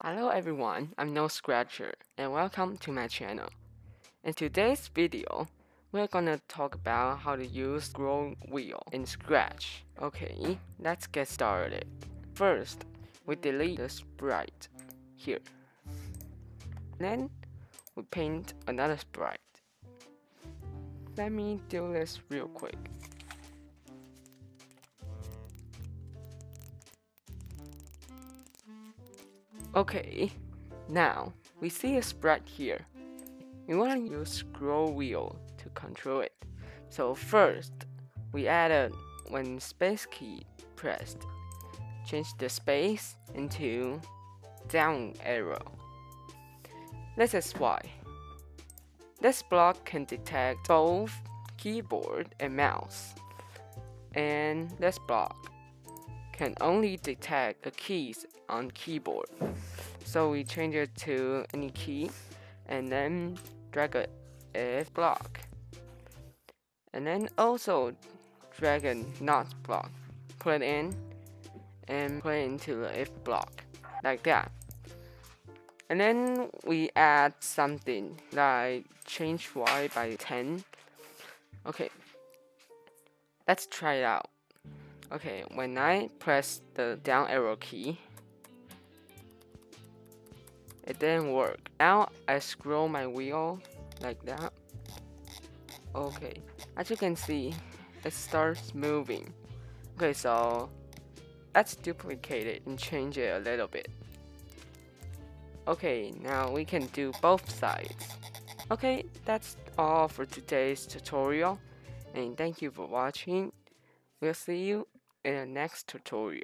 Hello everyone, I'm No Scratcher and welcome to my channel. In today's video, we're gonna talk about how to use scroll wheel in Scratch. Okay, let's get started. First, we delete the sprite here. Then, we paint another sprite. Let me do this real quick. Okay, now we see a sprite here. We want to use scroll wheel to control it. So first, we added when space key pressed. Change the space into down arrow. This is why. This block can detect both keyboard and mouse. And this block can only detect the keys on keyboard. So we change it to any key and then drag a if block. And then also drag a not block. Put it in and put it into the if block. Like that. And then we add something like change Y by 10. Okay. Let's try it out. Okay, when I press the down arrow key, it didn't work. Now I scroll my wheel like that. Okay, as you can see, it starts moving. Okay, so let's duplicate it and change it a little bit. Okay, now we can do both sides. Okay, that's all for today's tutorial, and thank you for watching. We'll see you in the next tutorial.